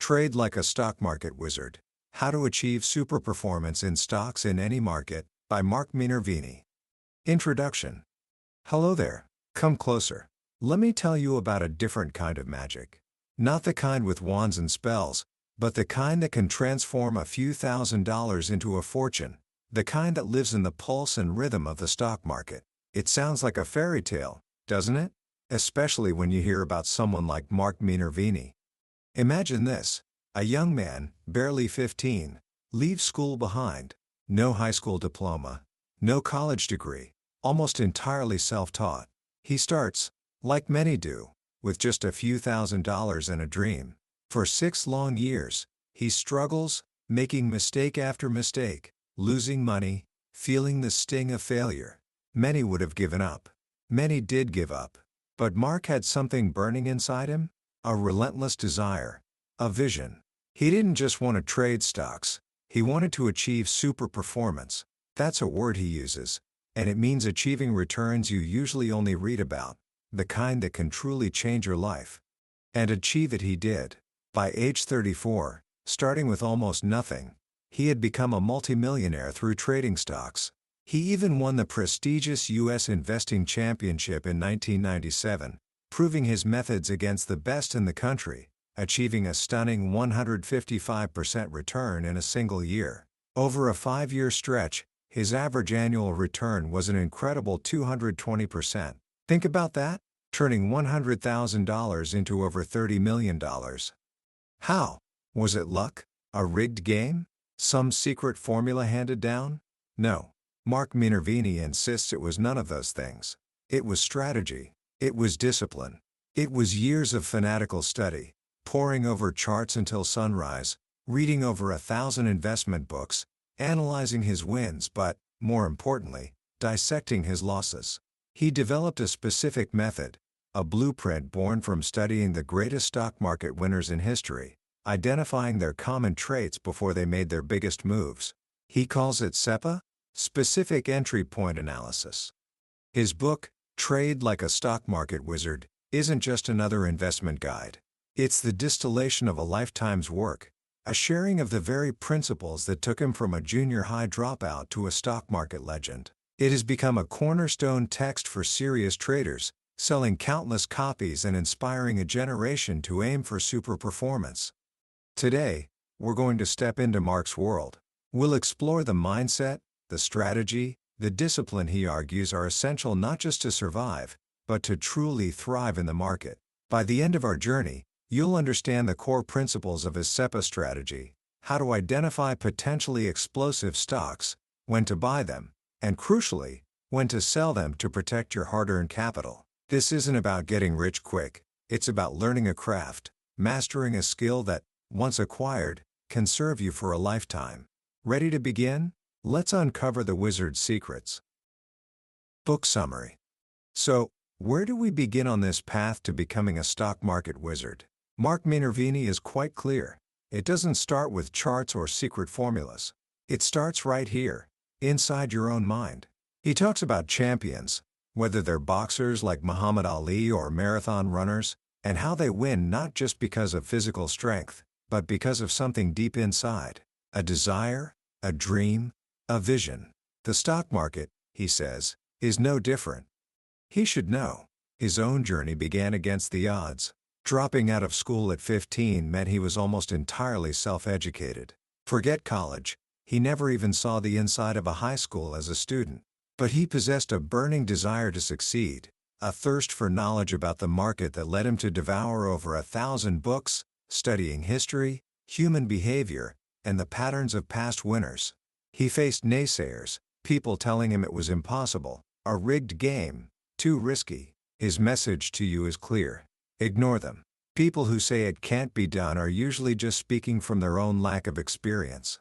Trade like a stock market wizard. How to achieve super performance in stocks in any market, by Mark Minervini. Introduction. Hello there. Come closer. Let me tell you about a different kind of magic. Not the kind with wands and spells, but the kind that can transform a few $1,000s into a fortune. The kind that lives in the pulse and rhythm of the stock market. It sounds like a fairy tale, doesn't it? Especially when you hear about someone like Mark Minervini. Imagine this. A young man, barely 15, leaves school behind. No high school diploma. No college degree. Almost entirely self-taught. He starts, like many do, with just a few $1,000s and a dream. For 6 long years, he struggles, making mistake after mistake, losing money, feeling the sting of failure. Many would have given up. Many did give up. But Mark had something burning inside him, a relentless desire, a vision. He didn't just want to trade stocks, he wanted to achieve super performance. That's a word he uses, and it means achieving returns you usually only read about, the kind that can truly change your life. And achieve it he did. By age 34, starting with almost nothing, he had become a multimillionaire through trading stocks. He even won the prestigious U.S. Investing Championship in 1997, proving his methods against the best in the country, achieving a stunning 155% return in a single year. Over a 5-year stretch, his average annual return was an incredible 220%. Think about that, turning $100,000 into over $30 million. How? Was it luck? A rigged game? Some secret formula handed down? No. Mark Minervini insists it was none of those things. It was strategy. It was discipline. It was years of fanatical study, poring over charts until sunrise, reading over 1,000 investment books, analyzing his wins but, more importantly, dissecting his losses. He developed a specific method, a blueprint born from studying the greatest stock market winners in history, identifying their common traits before they made their biggest moves. He calls it SEPA, Specific Entry Point Analysis. His book, Trade Like a Stock Market Wizard, isn't just another investment guide. It's the distillation of a lifetime's work, a sharing of the very principles that took him from a junior high dropout to a stock market legend. It has become a cornerstone text for serious traders, selling countless copies and inspiring a generation to aim for super performance. Today, we're going to step into Mark's world. We'll explore the mindset, the strategy, the discipline he argues are essential not just to survive, but to truly thrive in the market. By the end of our journey, you'll understand the core principles of his SEPA strategy, how to identify potentially explosive stocks, when to buy them, and crucially, when to sell them to protect your hard-earned capital. This isn't about getting rich quick, it's about learning a craft, mastering a skill that, once acquired, can serve you for a lifetime. Ready to begin? Let's uncover the wizard's secrets. Book summary. So, where do we begin on this path to becoming a stock market wizard? Mark Minervini is quite clear. It doesn't start with charts or secret formulas. It starts right here, inside your own mind. He talks about champions, whether they're boxers like Muhammad Ali or marathon runners, and how they win not just because of physical strength, but because of something deep inside, a desire, a dream, a vision. The stock market, he says, is no different. He should know. His own journey began against the odds. Dropping out of school at 15 meant he was almost entirely self-educated. Forget college, he never even saw the inside of a high school as a student. But he possessed a burning desire to succeed, a thirst for knowledge about the market that led him to devour over 1,000 books, studying history, human behavior, and the patterns of past winners. He faced naysayers, people telling him it was impossible, a rigged game, too risky. His message to you is clear. Ignore them. People who say it can't be done are usually just speaking from their own lack of experience.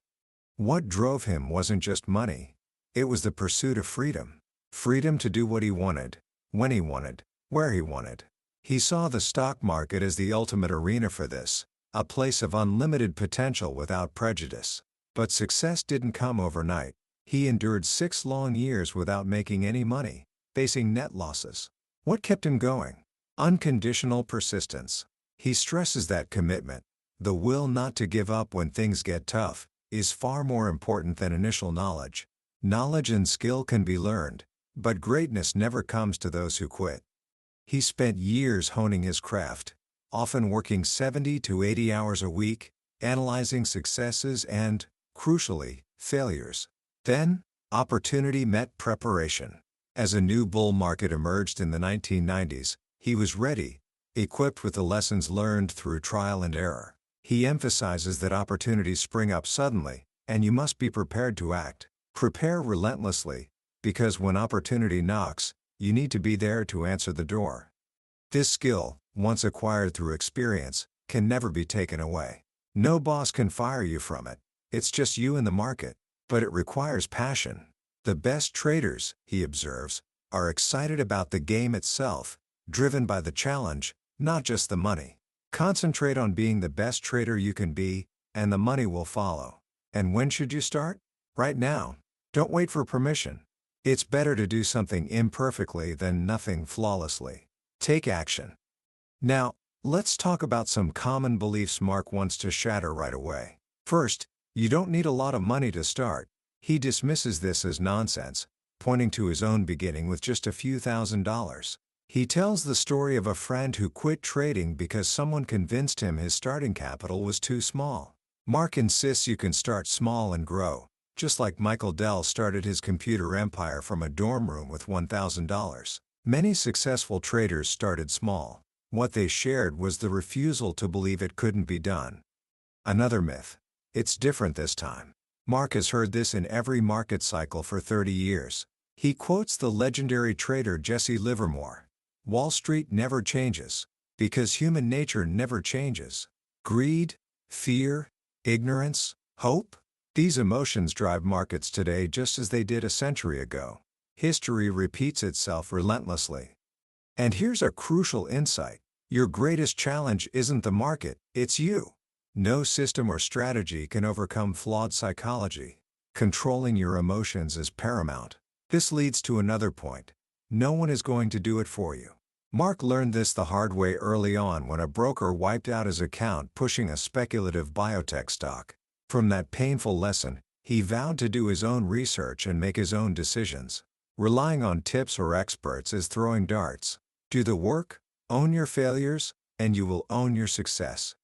What drove him wasn't just money. It was the pursuit of freedom. Freedom to do what he wanted, when he wanted, where he wanted. He saw the stock market as the ultimate arena for this, a place of unlimited potential without prejudice. But success didn't come overnight. He endured 6 long years without making any money, facing net losses. What kept him going? Unconditional persistence. He stresses that commitment, The will not to give up when things get tough is far more important than initial knowledge. Knowledge and skill can be learned, but greatness never comes to those who quit. He spent years honing his craft, often working 70 to 80 hours a week, analyzing successes and, crucially, failures. Then, opportunity met preparation. As a new bull market emerged in the 1990s, he was ready, equipped with the lessons learned through trial and error. He emphasizes that opportunities spring up suddenly, and you must be prepared to act. Prepare relentlessly, because when opportunity knocks, you need to be there to answer the door. This skill, once acquired through experience, can never be taken away. No boss can fire you from it. It's just you and the market, but it requires passion. The best traders, he observes, are excited about the game itself, driven by the challenge, not just the money. Concentrate on being the best trader you can be, and the money will follow. And when should you start? Right now. Don't wait for permission. It's better to do something imperfectly than nothing flawlessly. Take action. Now, let's talk about some common beliefs Mark wants to shatter right away. First, you don't need a lot of money to start. He dismisses this as nonsense, pointing to his own beginning with just a few $1,000s. He tells the story of a friend who quit trading because someone convinced him his starting capital was too small. Mark insists you can start small and grow, just like Michael Dell started his computer empire from a dorm room with $1,000. Many successful traders started small. What they shared was the refusal to believe it couldn't be done. Another myth. It's different this time. Mark has heard this in every market cycle for 30 years. He quotes the legendary trader Jesse Livermore. Wall Street never changes, because human nature never changes. Greed, fear, ignorance, hope? These emotions drive markets today just as they did a century ago. History repeats itself relentlessly. And here's a crucial insight. Your greatest challenge isn't the market, it's you. No system or strategy can overcome flawed psychology. Controlling your emotions is paramount. This leads to another point. No one is going to do it for you. Mark learned this the hard way early on when a broker wiped out his account pushing a speculative biotech stock. From that painful lesson, he vowed to do his own research and make his own decisions. Relying on tips or experts is throwing darts. Do the work, own your failures, and you will own your success.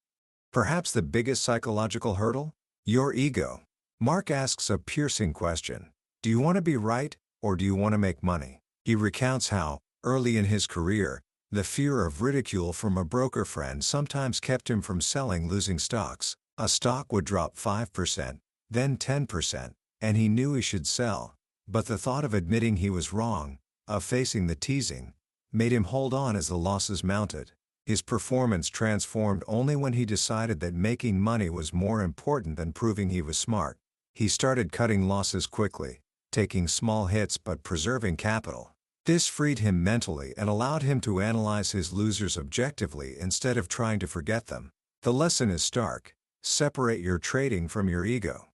Perhaps the biggest psychological hurdle? Your ego. Mark asks a piercing question. Do you want to be right, or do you want to make money? He recounts how, early in his career, the fear of ridicule from a broker friend sometimes kept him from selling losing stocks. A stock would drop 5%, then 10%, and he knew he should sell. But the thought of admitting he was wrong, of facing the teasing, made him hold on as the losses mounted. His performance transformed only when he decided that making money was more important than proving he was smart. He started cutting losses quickly, taking small hits but preserving capital. This freed him mentally and allowed him to analyze his losers objectively instead of trying to forget them. The lesson is stark. Separate your trading from your ego.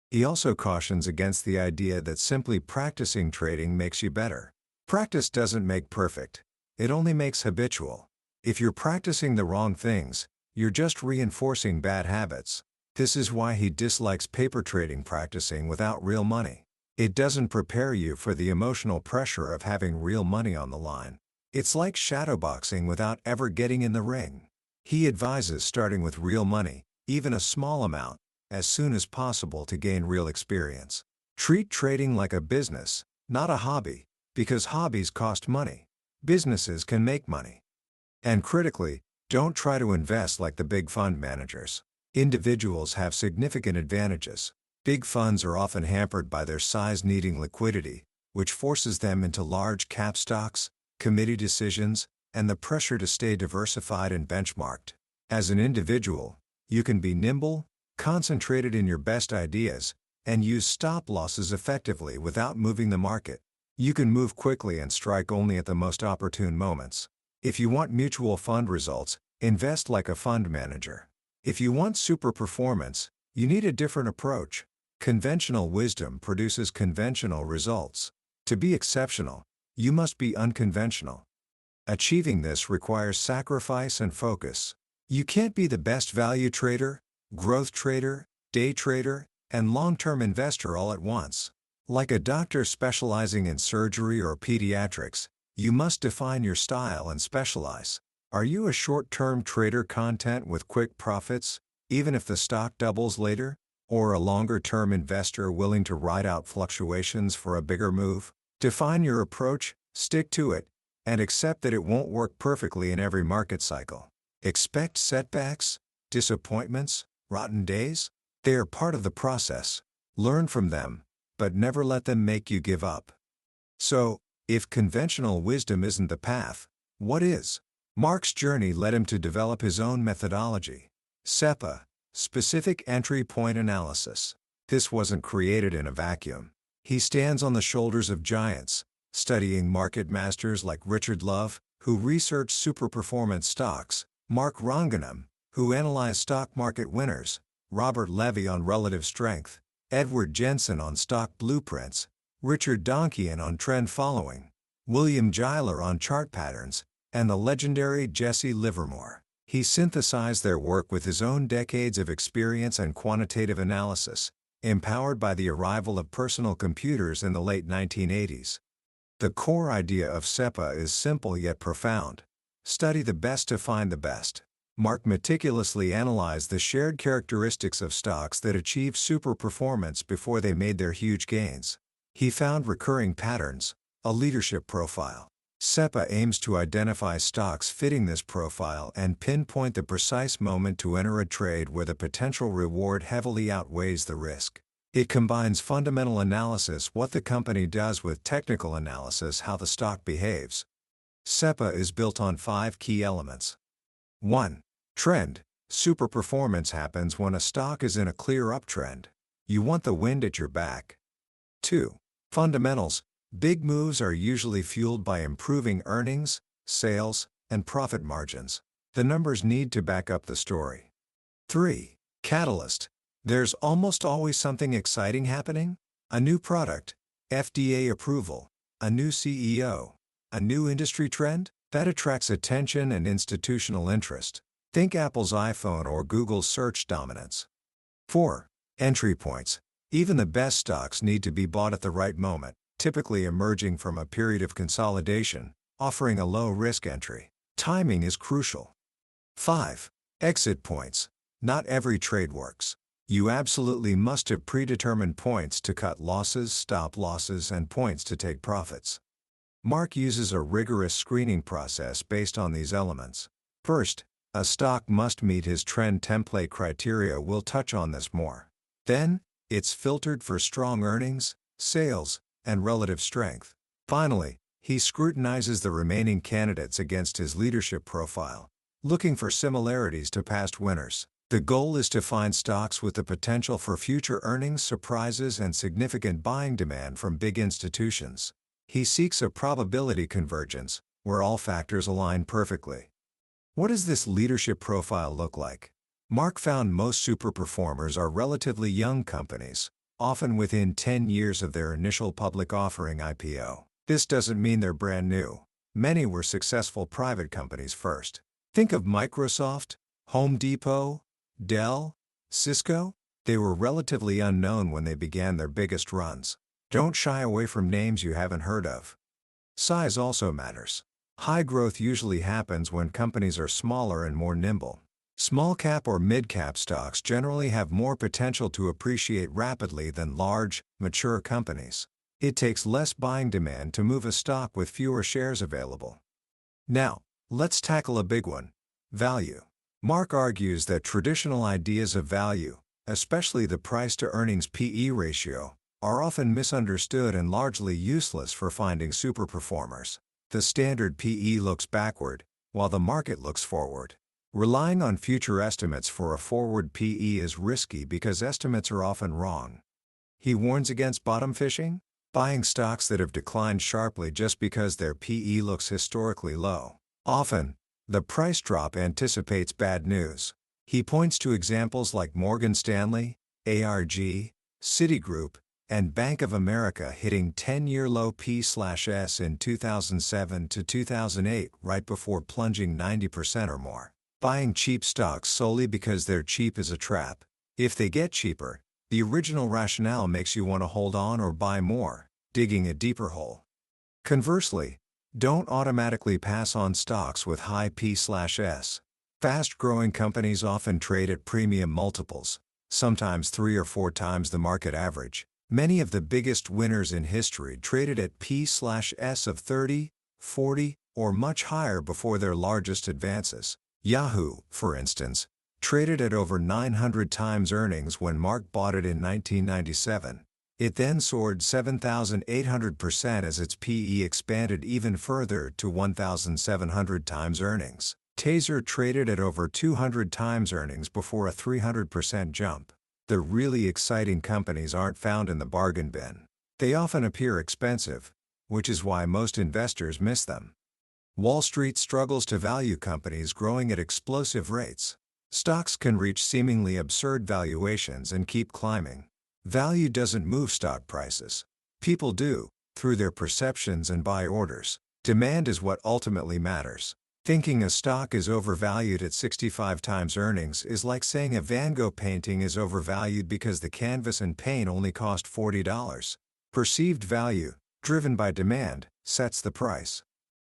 He also cautions against the idea that simply practicing trading makes you better. Practice doesn't make perfect. It only makes habitual. If you're practicing the wrong things, you're just reinforcing bad habits. This is why he dislikes paper trading practicing without real money. It doesn't prepare you for the emotional pressure of having real money on the line. It's like shadowboxing without ever getting in the ring. He advises starting with real money, even a small amount, as soon as possible to gain real experience. Treat trading like a business, not a hobby, because hobbies cost money. Businesses can make money. And critically, don't try to invest like the big fund managers. Individuals have significant advantages. Big funds are often hampered by their size needing liquidity, which forces them into large cap stocks, committee decisions, and the pressure to stay diversified and benchmarked. As an individual, you can be nimble, concentrated in your best ideas, and use stop losses effectively without moving the market. You can move quickly and strike only at the most opportune moments. If you want mutual fund results, invest like a fund manager. If you want super performance, you need a different approach. Conventional wisdom produces conventional results. To be exceptional, you must be unconventional. Achieving this requires sacrifice and focus. You can't be the best value trader, growth trader, day trader, and long-term investor all at once. Like a doctor specializing in surgery or pediatrics, you must define your style and specialize. Are you a short-term trader content with quick profits, even if the stock doubles later? Or a longer-term investor willing to ride out fluctuations for a bigger move? Define your approach, stick to it, and accept that it won't work perfectly in every market cycle. Expect setbacks, disappointments, rotten days. They are part of the process. Learn from them, but never let them make you give up. So, if conventional wisdom isn't the path, what is? Mark's journey led him to develop his own methodology. SEPA, Specific Entry Point Analysis. This wasn't created in a vacuum. He stands on the shoulders of giants, studying market masters like Richard Love, who researched super-performance stocks, Mark Minervini, who analyzed stock market winners, Robert Levy on relative strength, Edward Jensen on stock blueprints, Richard Donkian on trend following, William Giler on chart patterns, and the legendary Jesse Livermore. He synthesized their work with his own decades of experience and quantitative analysis, empowered by the arrival of personal computers in the late 1980s. The core idea of SEPA is simple yet profound. Study the best to find the best. Mark meticulously analyzed the shared characteristics of stocks that achieved super performance before they made their huge gains. He found recurring patterns, a leadership profile. SEPA aims to identify stocks fitting this profile and pinpoint the precise moment to enter a trade where the potential reward heavily outweighs the risk. It combines fundamental analysis, what the company does, with technical analysis, how the stock behaves. SEPA is built on 5 key elements. 1. Trend. Super performance happens when a stock is in a clear uptrend. You want the wind at your back. 2. Fundamentals. Big moves are usually fueled by improving earnings, sales, and profit margins. The numbers need to back up the story. 3. Catalyst. There's almost always something exciting happening. A new product, FDA approval, a new CEO, a new industry trend that attracts attention and institutional interest. Think Apple's iPhone or Google's search dominance. 4. Entry points. Even the best stocks need to be bought at the right moment, typically emerging from a period of consolidation, offering a low-risk entry. Timing is crucial. 5. Exit points. Not every trade works. You absolutely must have predetermined points to cut losses, stop losses, and points to take profits. Mark uses a rigorous screening process based on these elements. First, a stock must meet his trend template criteria. We'll touch on this more. Then, it's filtered for strong earnings, sales, and relative strength. Finally, he scrutinizes the remaining candidates against his leadership profile, looking for similarities to past winners. The goal is to find stocks with the potential for future earnings surprises and significant buying demand from big institutions. He seeks a probability convergence, where all factors align perfectly. What does this leadership profile look like? Mark found most superperformers are relatively young companies, often within 10 years of their initial public offering IPO. This doesn't mean they're brand new. Many were successful private companies first. Think of Microsoft, Home Depot, Dell, Cisco. They were relatively unknown when they began their biggest runs. Don't shy away from names you haven't heard of. Size also matters. High growth usually happens when companies are smaller and more nimble. Small cap or mid cap stocks generally have more potential to appreciate rapidly than large, mature companies. It takes less buying demand to move a stock with fewer shares available. Now, let's tackle a big one: value. Mark argues that traditional ideas of value, especially the price-to-earnings PE ratio, are often misunderstood and largely useless for finding superperformers. The standard PE looks backward, while the market looks forward. Relying on future estimates for a forward PE is risky because estimates are often wrong. He warns against bottom fishing, buying stocks that have declined sharply just because their PE looks historically low. Often, the price drop anticipates bad news. He points to examples like Morgan Stanley, ARG, Citigroup, and Bank of America hitting 10-year low P/S in 2007 to 2008 right before plunging 90% or more. Buying cheap stocks solely because they're cheap is a trap. If they get cheaper, the original rationale makes you want to hold on or buy more, digging a deeper hole. Conversely, don't automatically pass on stocks with high P/S. Fast-growing companies often trade at premium multiples, sometimes 3 or 4 times the market average. Many of the biggest winners in history traded at P/S of 30, 40, or much higher before their largest advances. Yahoo, for instance, traded at over 900 times earnings when Mark bought it in 1997. It then soared 7,800% as its PE expanded even further to 1,700 times earnings. Taser traded at over 200 times earnings before a 300% jump. The really exciting companies aren't found in the bargain bin. They often appear expensive, which is why most investors miss them. Wall Street struggles to value companies growing at explosive rates. Stocks can reach seemingly absurd valuations and keep climbing. Value doesn't move stock prices. People do, through their perceptions and buy orders. Demand is what ultimately matters. Thinking a stock is overvalued at 65 times earnings is like saying a Van Gogh painting is overvalued because the canvas and paint only cost $40. Perceived value, driven by demand, sets the price.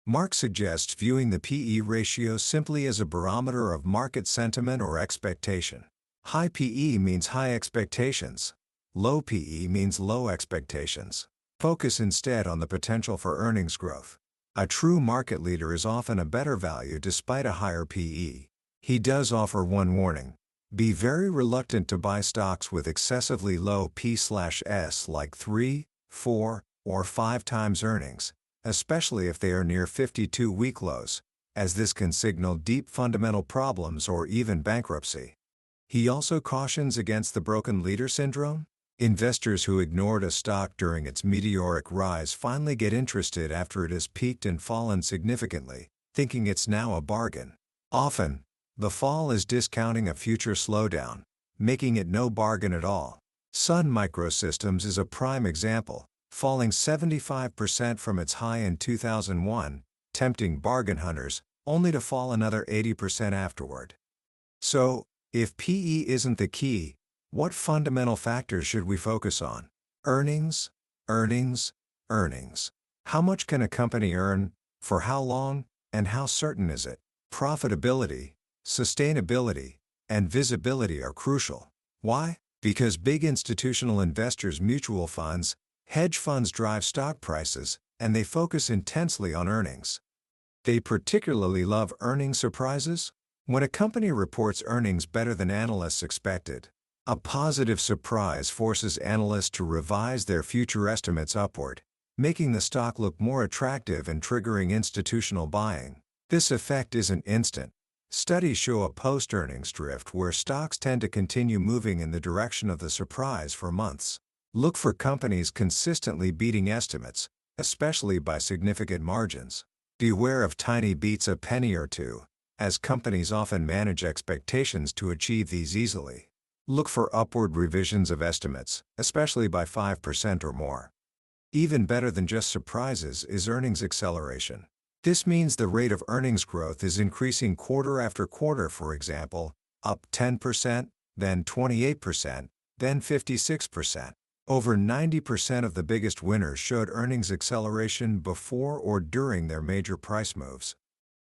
Mark suggests viewing the PE ratio simply as a barometer of market sentiment or expectation. High PE means high expectations. Low PE means low expectations. Focus instead on the potential for earnings growth. A true market leader is often a better value despite a higher PE. He does offer one warning. Be very reluctant to buy stocks with excessively low P/S like 3, 4, or 5 times earnings, especially if they are near 52-week lows, as this can signal deep fundamental problems or even bankruptcy. He also cautions against the broken leader syndrome. Investors who ignored a stock during its meteoric rise finally get interested after it has peaked and fallen significantly, thinking it's now a bargain. Often, the fall is discounting a future slowdown, making it no bargain at all. Sun Microsystems is a prime example, falling 75% from its high in 2001, tempting bargain hunters, only to fall another 80% afterward. So, if PE isn't the key, what fundamental factors should we focus on? Earnings, earnings, earnings. How much can a company earn, for how long, and how certain is it? Profitability, sustainability, and visibility are crucial. Why? Because big institutional investors, mutual funds, hedge funds drive stock prices, and they focus intensely on earnings. They particularly love earnings surprises. When a company reports earnings better than analysts expected, a positive surprise forces analysts to revise their future estimates upward, making the stock look more attractive and triggering institutional buying. This effect isn't instant. Studies show a post-earnings drift where stocks tend to continue moving in the direction of the surprise for months. Look for companies consistently beating estimates, especially by significant margins. Beware of tiny beats, a penny or two, as companies often manage expectations to achieve these easily. Look for upward revisions of estimates, especially by 5% or more. Even better than just surprises is earnings acceleration. This means the rate of earnings growth is increasing quarter after quarter, for example, up 10%, then 28%, then 56%. Over 90% of the biggest winners showed earnings acceleration before or during their major price moves.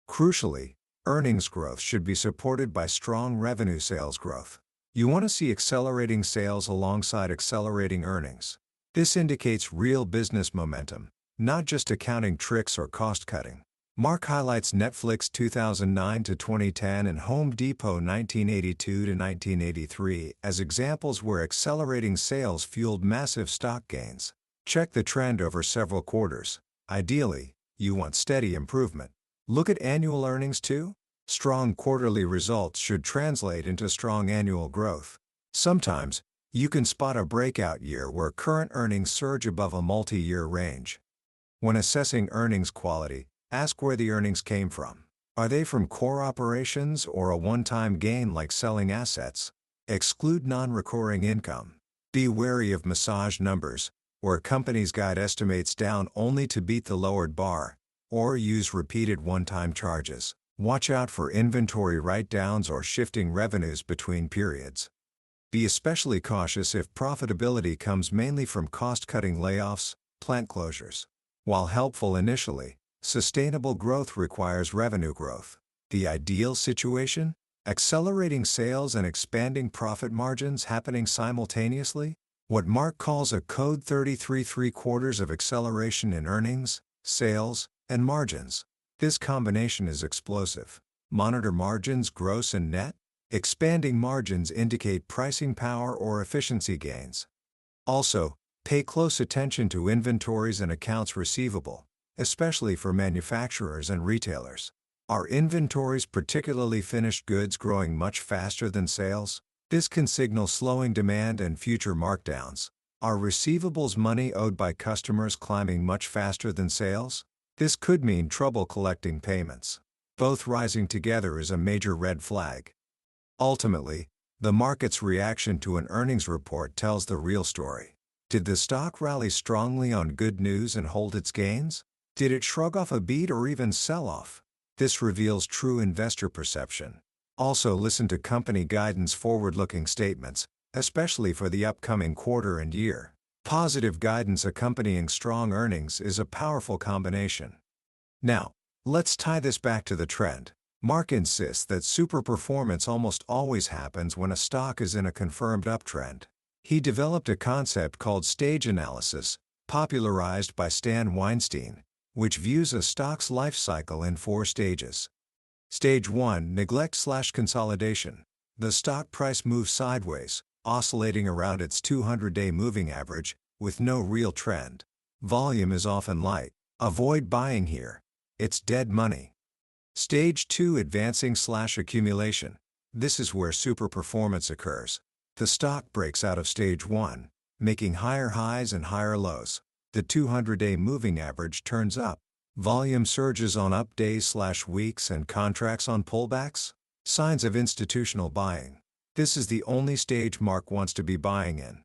Crucially, earnings growth should be supported by strong revenue sales growth. You want to see accelerating sales alongside accelerating earnings. This indicates real business momentum, not just accounting tricks or cost-cutting. Mark highlights Netflix 2009 to 2010 and Home Depot 1982 to 1983 as examples where accelerating sales fueled massive stock gains. Check the trend over several quarters. Ideally, you want steady improvement. Look at annual earnings too. Strong quarterly results should translate into strong annual growth. Sometimes, you can spot a breakout year where current earnings surge above a multi-year range. When assessing earnings quality, ask where the earnings came from. Are they from core operations or a one-time gain like selling assets? Exclude non-recurring income. Be wary of massage numbers, where companies guide estimates down only to beat the lowered bar, or use repeated one-time charges. Watch out for inventory write-downs or shifting revenues between periods. Be especially cautious if profitability comes mainly from cost-cutting layoffs, plant closures. While helpful initially, sustainable growth requires revenue growth. The ideal situation? Accelerating sales and expanding profit margins happening simultaneously? What Mark calls a code 33 of acceleration in earnings, sales, and margins. This combination is explosive. Monitor margins gross and net. Expanding margins indicate pricing power or efficiency gains. Also, pay close attention to inventories and accounts receivable, especially for manufacturers and retailers. Are inventories, particularly finished goods, growing much faster than sales? This can signal slowing demand and future markdowns. Are receivables, money owed by customers, climbing much faster than sales? This could mean trouble collecting payments. Both rising together is a major red flag. Ultimately, the market's reaction to an earnings report tells the real story. Did the stock rally strongly on good news and hold its gains? Did it shrug off a beat or even sell off? This reveals true investor perception. Also, listen to company guidance forward-looking statements, especially for the upcoming quarter and year. Positive guidance accompanying strong earnings is a powerful combination. Now, let's tie this back to the trend. Mark insists that superperformance almost always happens when a stock is in a confirmed uptrend. He developed a concept called stage analysis, popularized by Stan Weinstein, which views a stock's life cycle in 4 stages. Stage 1: neglect/consolidation. The stock price moves sideways, oscillating around its 200-day moving average, with no real trend. Volume is often light. Avoid buying here. It's dead money. Stage 2: advancing/accumulation. This is where superperformance occurs. The stock breaks out of stage 1, making higher highs and higher lows. The 200-day moving average turns up. Volume surges on up days/weeks and contracts on pullbacks. Signs of institutional buying. This is the only stage Mark wants to be buying in.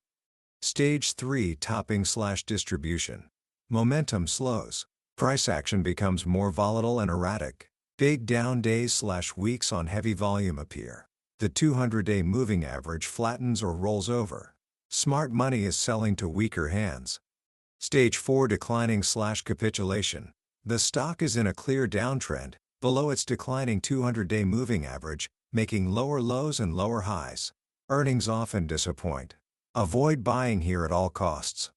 Stage 3: topping/distribution. Momentum slows. Price action becomes more volatile and erratic. Big down days/weeks on heavy volume appear. The 200-day moving average flattens or rolls over. Smart money is selling to weaker hands. Stage 4: declining/capitulation. The stock is in a clear downtrend, below its declining 200-day moving average, making lower lows and lower highs. Earnings often disappoint. Avoid buying here at all costs.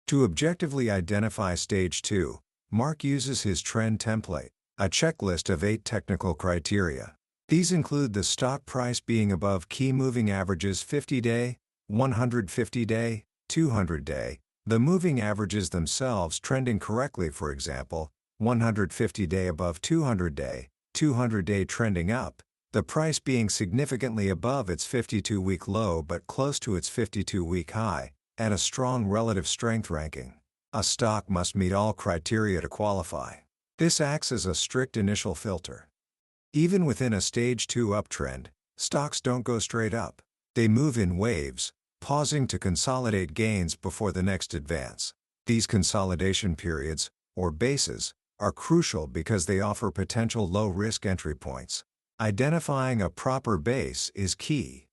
To objectively identify stage 2, Mark uses his trend template, a checklist of 8 technical criteria. These include the stock price being above key moving averages 50-day, 150-day, 200-day, the moving averages themselves trending correctly, for example, 150-day above 200-day, 200-day trending up, the price being significantly above its 52-week low but close to its 52-week high, and a strong relative strength ranking. A stock must meet all criteria to qualify. This acts as a strict initial filter. Even within a stage 2 uptrend, stocks don't go straight up. They move in waves, pausing to consolidate gains before the next advance. These consolidation periods, or bases, are crucial because they offer potential low-risk entry points. Identifying a proper base is key.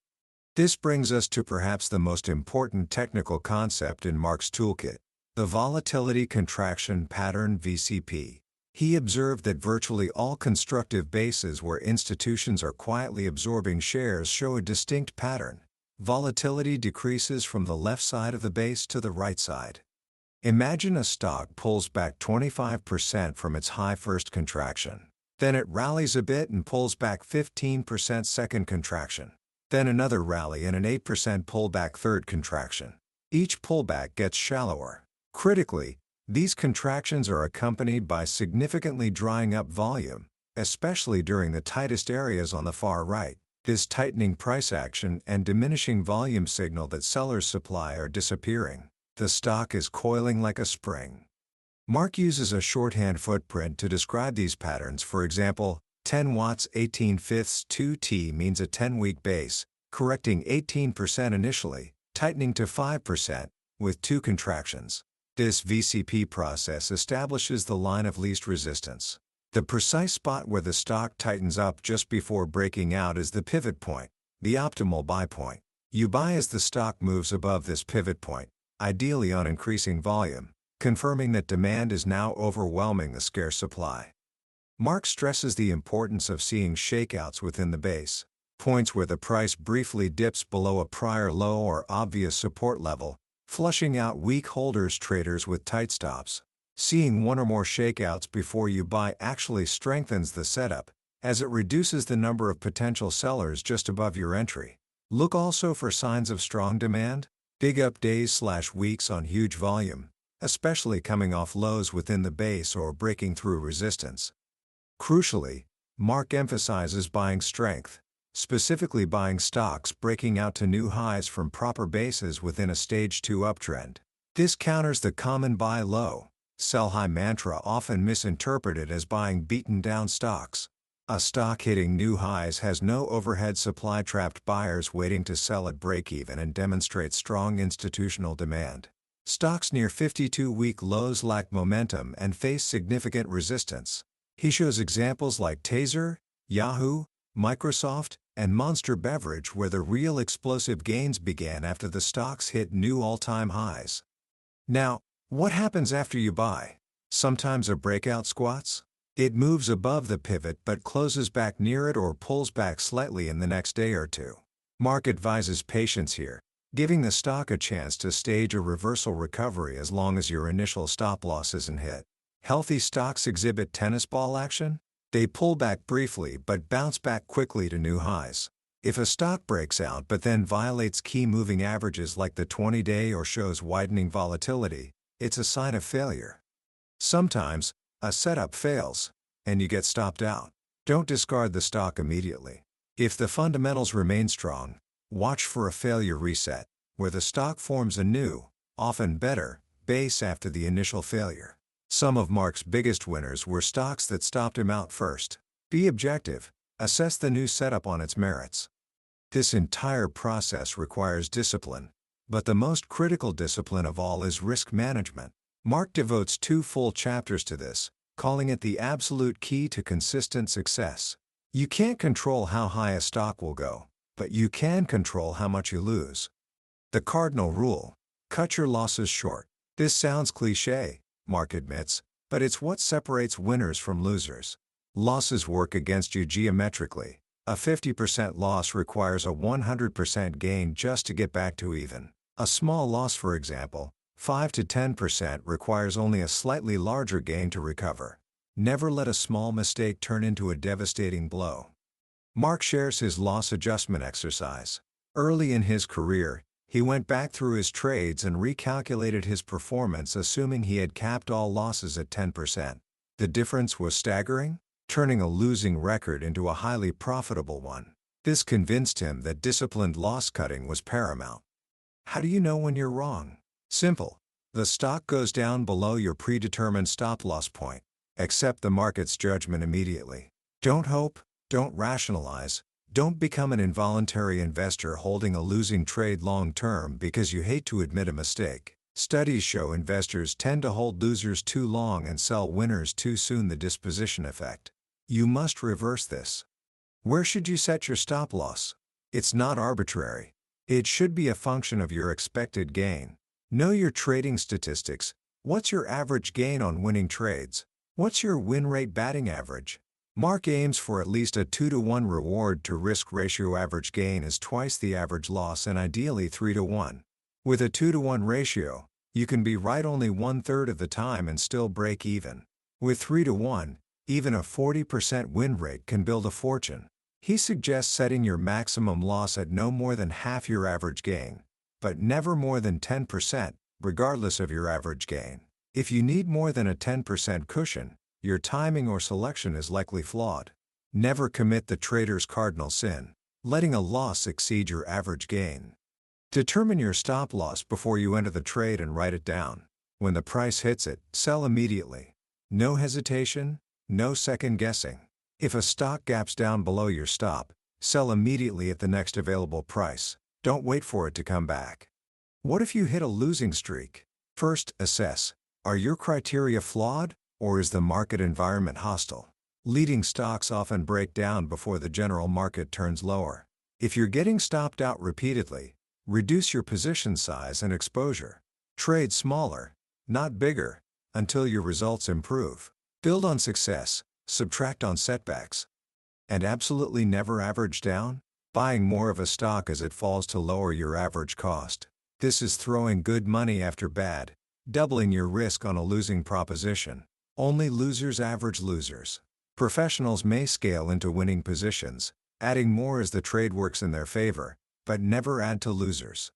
This brings us to perhaps the most important technical concept in Mark's toolkit, the volatility contraction pattern (VCP). He observed that virtually all constructive bases where institutions are quietly absorbing shares show a distinct pattern. Volatility decreases from the left side of the base to the right side. Imagine a stock pulls back 25% from its high first contraction. Then it rallies a bit and pulls back 15% second contraction. Then another rally and an 8% pullback third contraction. Each pullback gets shallower. Critically, these contractions are accompanied by significantly drying up volume, especially during the tightest areas on the far right. This tightening price action and diminishing volume signal that sellers' supply are disappearing. The stock is coiling like a spring. Mark uses a shorthand footprint to describe these patterns. For example, 10 watts 18/5 2T means a 10-week base, correcting 18% initially, tightening to 5%, with 2 contractions. This VCP process establishes the line of least resistance. The precise spot where the stock tightens up just before breaking out is the pivot point, the optimal buy point. You buy as the stock moves above this pivot point, ideally on increasing volume, confirming that demand is now overwhelming the scarce supply. Mark stresses the importance of seeing shakeouts within the base, points where the price briefly dips below a prior low or obvious support level, flushing out weak holders traders with tight stops. Seeing one or more shakeouts before you buy actually strengthens the setup, as it reduces the number of potential sellers just above your entry. Look also for signs of strong demand, big up days/weeks on huge volume, especially coming off lows within the base or breaking through resistance. Crucially, Mark emphasizes buying strength, specifically buying stocks breaking out to new highs from proper bases within a stage 2 uptrend. This counters the common buy low, sell high mantra often misinterpreted as buying beaten down stocks. A stock hitting new highs has no overhead supply, trapped buyers waiting to sell at break-even, and demonstrates strong institutional demand. Stocks near 52-week lows lack momentum and face significant resistance. He shows examples like Taser, Yahoo, Microsoft, and Monster Beverage where the real explosive gains began after the stocks hit new all-time highs. Now, what happens after you buy? Sometimes a breakout squats. It moves above the pivot but closes back near it or pulls back slightly in the next day or two. Mark advises patience here, giving the stock a chance to stage a reversal recovery as long as your initial stop loss isn't hit. Healthy stocks exhibit tennis ball action. They pull back briefly but bounce back quickly to new highs. If a stock breaks out but then violates key moving averages like the 20-day or shows widening volatility, it's a sign of failure. Sometimes, a setup fails, and you get stopped out. Don't discard the stock immediately. If the fundamentals remain strong, watch for a failure reset, where the stock forms a new, often better, base after the initial failure. Some of Mark's biggest winners were stocks that stopped him out first. Be objective, assess the new setup on its merits. This entire process requires discipline, but the most critical discipline of all is risk management. Mark devotes 2 full chapters to this, calling it the absolute key to consistent success. You can't control how high a stock will go, but you can control how much you lose. The cardinal rule: cut your losses short. This sounds cliché, Mark admits, but it's what separates winners from losers. Losses work against you geometrically. A 50% loss requires a 100% gain just to get back to even. A small loss, for example, 5 to 10%, requires only a slightly larger gain to recover. Never let a small mistake turn into a devastating blow. Mark shares his loss adjustment exercise. Early in his career, he went back through his trades and recalculated his performance, assuming he had capped all losses at 10%. The difference was staggering, turning a losing record into a highly profitable one. This convinced him that disciplined loss cutting was paramount. How do you know when you're wrong? Simple. The stock goes down below your predetermined stop-loss point. Accept the market's judgment immediately. Don't hope, don't rationalize, don't become an involuntary investor holding a losing trade long-term because you hate to admit a mistake. Studies show investors tend to hold losers too long and sell winners too soon, the disposition effect. You must reverse this. Where should you set your stop-loss? It's not arbitrary. It should be a function of your expected gain. Know your trading statistics. What's your average gain on winning trades? What's your win rate batting average? Mark aims for at least a 2-to-1 reward to risk ratio. Average gain is twice the average loss and ideally 3-to-1. With a 2-to-1 ratio, you can be right only 1/3 of the time and still break even. With 3-to-1, even a 40% win rate can build a fortune. He suggests setting your maximum loss at no more than half your average gain, but never more than 10%, regardless of your average gain. If you need more than a 10% cushion, your timing or selection is likely flawed. Never commit the trader's cardinal sin, letting a loss exceed your average gain. Determine your stop loss before you enter the trade and write it down. When the price hits it, sell immediately. No hesitation, no second guessing. If a stock gaps down below your stop, sell immediately at the next available price. Don't wait for it to come back. What if you hit a losing streak? First, assess: are your criteria flawed, or is the market environment hostile? Leading stocks often break down before the general market turns lower. If you're getting stopped out repeatedly, reduce your position size and exposure. Trade smaller, not bigger, until your results improve. Build on success, subtract on setbacks. And absolutely never average down, buying more of a stock as it falls to lower your average cost. This is throwing good money after bad, doubling your risk on a losing proposition. Only losers average losers. Professionals may scale into winning positions, adding more as the trade works in their favor, but never add to losers.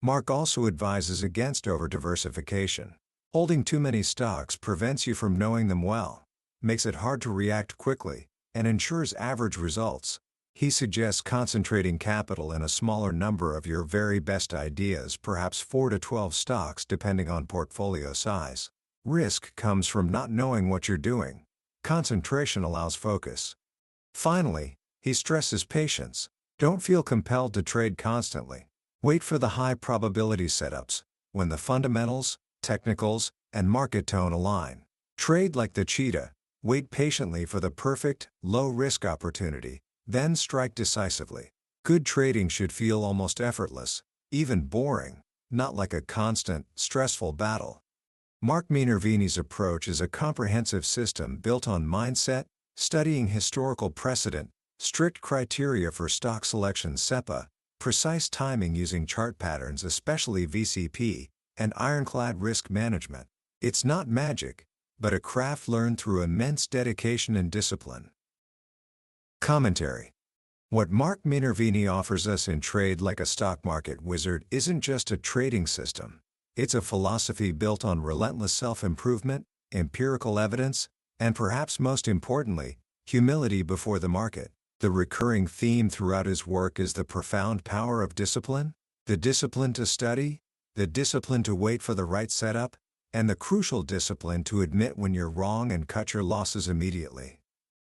Mark also advises against over-diversification. Holding too many stocks prevents you from knowing them well, makes it hard to react quickly, and ensures average results. He suggests concentrating capital in a smaller number of your very best ideas, perhaps 4 to 12 stocks depending on portfolio size. Risk comes from not knowing what you're doing. Concentration allows focus. Finally, he stresses patience. Don't feel compelled to trade constantly. Wait for the high probability setups, when the fundamentals, technicals, and market tone align. Trade like the cheetah. Wait patiently for the perfect, low-risk opportunity, then strike decisively. Good trading should feel almost effortless, even boring, not like a constant, stressful battle. Mark Minervini's approach is a comprehensive system built on mindset, studying historical precedent, strict criteria for stock selection SEPA, precise timing using chart patterns especially VCP, and ironclad risk management. It's not magic, but a craft learned through immense dedication and discipline. Commentary. What Mark Minervini offers us in Trade Like a Stock Market Wizard isn't just a trading system. It's a philosophy built on relentless self-improvement, empirical evidence, and perhaps most importantly, humility before the market. The recurring theme throughout his work is the profound power of discipline, the discipline to study, the discipline to wait for the right setup, and the crucial discipline to admit when you're wrong and cut your losses immediately.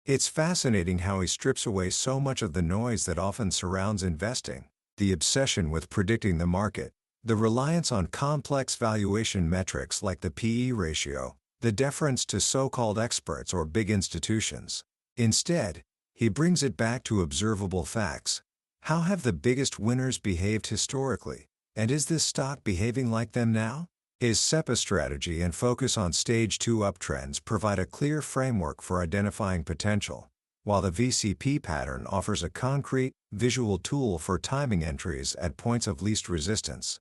It's fascinating how he strips away so much of the noise that often surrounds investing, the obsession with predicting the market, the reliance on complex valuation metrics like the PE ratio, the deference to so-called experts or big institutions. Instead, he brings it back to observable facts. How have the biggest winners behaved historically, and is this stock behaving like them now? His SEPA strategy and focus on Stage 2 uptrends provide a clear framework for identifying potential, while the VCP pattern offers a concrete, visual tool for timing entries at points of least resistance.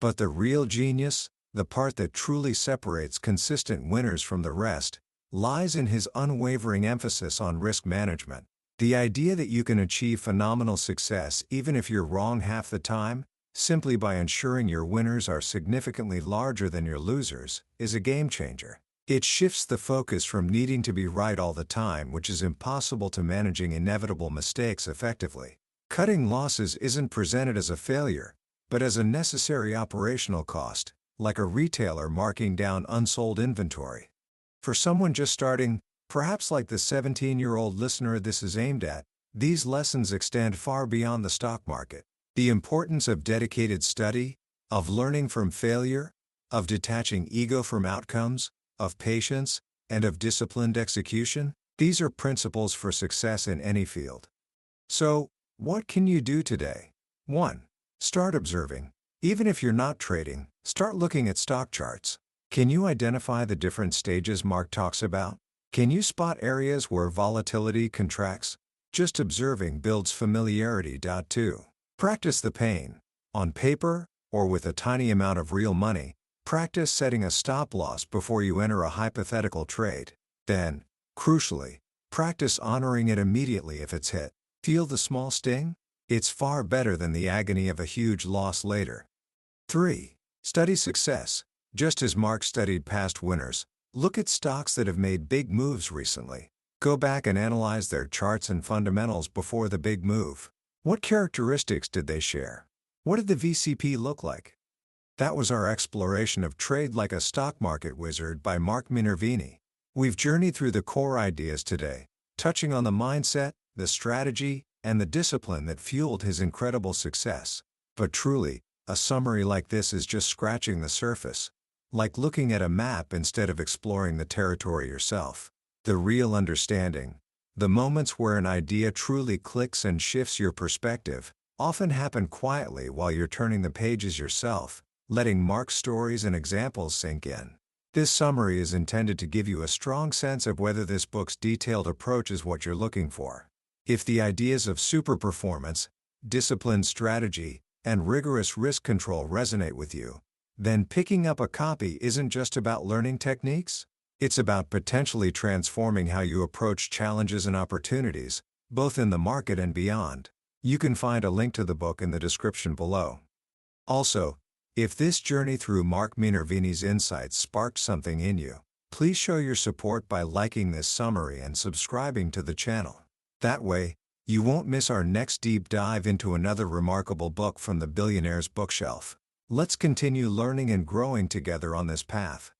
But the real genius, the part that truly separates consistent winners from the rest, lies in his unwavering emphasis on risk management. The idea that you can achieve phenomenal success even if you're wrong half the time, simply by ensuring your winners are significantly larger than your losers, is a game changer. It shifts the focus from needing to be right all the time, which is impossible, to managing inevitable mistakes effectively. Cutting losses isn't presented as a failure, but as a necessary operational cost, like a retailer marking down unsold inventory. For someone just starting, perhaps like the 17-year-old listener this is aimed at, these lessons extend far beyond the stock market. The importance of dedicated study, of learning from failure, of detaching ego from outcomes, of patience, and of disciplined execution, these are principles for success in any field. So, what can you do today? 1. Start observing. Even if you're not trading, start looking at stock charts. Can you identify the different stages Mark talks about? Can you spot areas where volatility contracts? Just observing builds familiarity. 2. Practice the pain. On paper, or with a tiny amount of real money, practice setting a stop loss before you enter a hypothetical trade. Then, crucially, practice honoring it immediately if it's hit. Feel the small sting? It's far better than the agony of a huge loss later. 3. Study success. Just as Mark studied past winners, look at stocks that have made big moves recently. Go back and analyze their charts and fundamentals before the big move. What characteristics did they share? What did the VCP look like? That was our exploration of Trade Like a Stock Market Wizard by Mark Minervini. We've journeyed through the core ideas today, touching on the mindset, the strategy, and the discipline that fueled his incredible success. But truly, a summary like this is just scratching the surface, like looking at a map instead of exploring the territory yourself. The real understanding, the moments where an idea truly clicks and shifts your perspective, often happen quietly while you're turning the pages yourself, letting Mark's stories and examples sink in. This summary is intended to give you a strong sense of whether this book's detailed approach is what you're looking for. If the ideas of super performance, disciplined strategy, and rigorous risk control resonate with you, then picking up a copy isn't just about learning techniques. It's about potentially transforming how you approach challenges and opportunities, both in the market and beyond. You can find a link to the book in the description below. Also, if this journey through Mark Minervini's insights sparked something in you, please show your support by liking this summary and subscribing to the channel. That way, you won't miss our next deep dive into another remarkable book from the billionaire's bookshelf. Let's continue learning and growing together on this path.